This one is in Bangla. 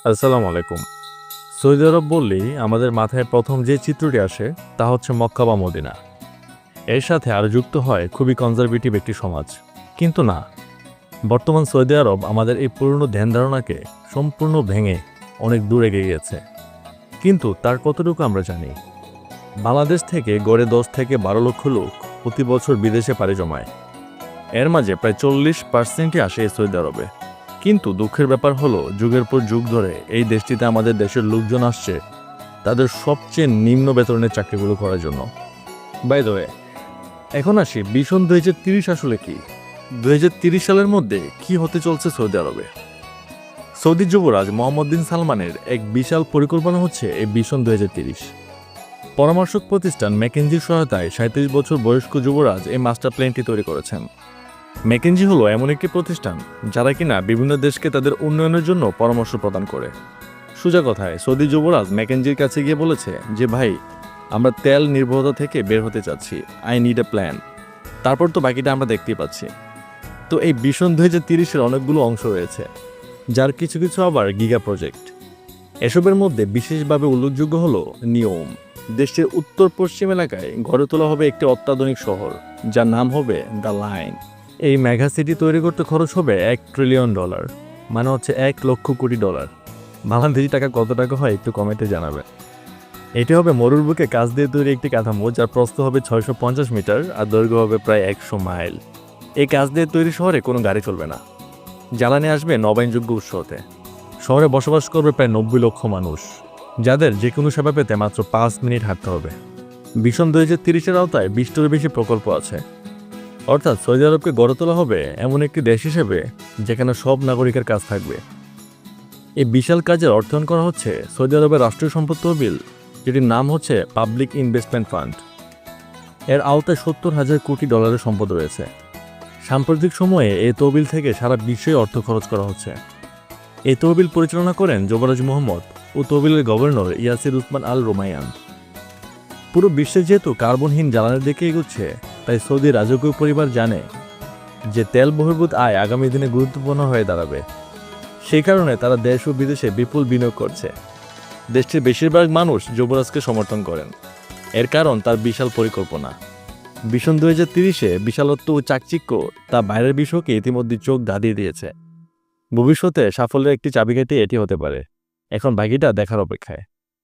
আসসালামু আলাইকুম। সৌদি আরব বললেই আমাদের মাথায় প্রথম যে চিত্রটি আসে তা হচ্ছে মক্কা বা মদিনা। এর সাথে আরও যুক্ত হয় খুবই কনজারভেটিভ একটি সমাজ। কিন্তু না, বর্তমান সৌদি আরব আমাদের এই পুরনো ধ্যান ধারণাকে সম্পূর্ণ ভেঙে অনেক দূর এগিয়ে গেছে। কিন্তু তার কতটুকু আমরা জানি? বাংলাদেশ থেকে গড়ে 10 থেকে 12 লক্ষ লোক প্রতি বছর বিদেশে পাড়ি জমায়। এর মাঝে প্রায় 40%ই আসে এই সৌদি আরবে। কিন্তু দুঃখের ব্যাপার হলো, যুগের পর যুগ ধরে এই দেশটিতে আমাদের দেশের লোকজন আসছে তাদের সবচেয়ে নিম্ন বেতনের চাকরিগুলো করার জন্য। বাই দ্য ওয়ে, এখন আসি ভীষণ 2030 আসলে কি? 2030 সালের মধ্যে কি হতে চলছে সৌদি আরবে? সৌদি যুবরাজ মোহাম্মদ বিন সালমানের এক বিশাল পরিকল্পনা হচ্ছে এই ভীষণ 2030। পরামর্শক প্রতিষ্ঠান ম্যাকেনজির সহায়তায় 37 বছর বয়স্ক যুবরাজ এই মাস্টার প্ল্যানটি তৈরি করেছেন। ম্যাকেনজি হলো এমন একটি প্রতিষ্ঠান যারা কিনা বিভিন্ন দেশকে তাদের উন্নয়নের জন্য পরামর্শ প্রদান করে। সোজা কথায় সৌদি যুবরাজ ম্যাকেনজির কাছে গিয়ে বলেছে যে, ভাই, আমরা তেল নির্ভরতা থেকে বের হতে চাচ্ছি, আই নিড এ প্ল্যান। তারপর তো বাকিটা আমরা দেখতেই পাচ্ছি। তো এই ভীষণ 2030-এর অনেকগুলো অংশ রয়েছে, যার কিছু কিছু আবার গিগা প্রজেক্ট। এসবের মধ্যে বিশেষভাবে উল্লেখযোগ্য হলো নিয়ম। দেশটির উত্তর পশ্চিম এলাকায় গড়ে তোলা হবে একটি অত্যাধুনিক শহর, যার নাম হবে দ্য লাইন। এই মেগা সিটি তৈরি করতে খরচ হবে $1 ট্রিলিয়ন, মানে হচ্ছে $1,00,00,000। বাংলাদেশি টাকা কত টাকা হয় একটু কমেন্টে জানাবে। এটি হবে মরুর বুকে কাঁচ দিয়ে তৈরি একটি কাঠামো, যার প্রস্থ হবে 650 মিটার আর দৈর্ঘ্য হবে প্রায় 100 মাইল। এই কাঁচ দিয়ে তৈরি শহরে কোনো গাড়ি চলবে না। জ্বালানি আসবে নবায়নযোগ্য উৎস হতে। শহরে বসবাস করবে প্রায় 90 লক্ষ মানুষ, যাদের যে কোনো সেবা পেতে মাত্র 5 মিনিট হাঁটতে হবে। ভীষণ 2030-এর আওতায় 20টারও বেশি প্রকল্প আছে। অর্থাৎ সৌদি আরবকে গড়ে তোলা হবে এমন একটি দেশ হিসেবে যেখানে সব নাগরিকের কাজ থাকবে। এই বিশাল কাজের অর্থায়ন করা হচ্ছে সৌদি আরবের রাষ্ট্রীয় সম্পদ তহবিল, যেটির নাম হচ্ছে পাবলিক ইনভেস্টমেন্ট ফান্ড। এর আওতায় $70,000 কোটি সম্পদ রয়েছে। সাম্প্রতিক সময়ে এই তহবিল থেকে সারা বিশ্বে অর্থ খরচ করা হচ্ছে। এই তহবিল পরিচালনা করেন যুবরাজ মোহাম্মদ ও তহবিলের গভর্নর ইয়াসির উসমান আল রোমায়ান। পুরো বিশ্বে যেহেতু কার্বনহীন জ্বালানির দিকে এগোচ্ছে, তাই সৌদি রাজকীয় পরিবার জানে যে তেল বহির্ভূত আয় আগামী দিনে গুরুত্বপূর্ণ হয়ে দাঁড়াবে। সেই কারণে তারা দেশ ও বিদেশে বিপুল বিনিয়োগ করছে। দেশটির বেশিরভাগ মানুষ যুবরাজকে সমর্থন করেন। এর কারণ তার বিশাল পরিকল্পনা। ভীষণ 2030-এ বিশালত্ব ও চাকচিক্য তা বাইরের বিষয়কে ইতিমধ্যে চোখ ধাঁধিয়ে দিয়েছে। ভবিষ্যতে সাফল্যের একটি চাবিকাঠি এটি হতে পারে। এখন বাকিটা দেখার অপেক্ষায়।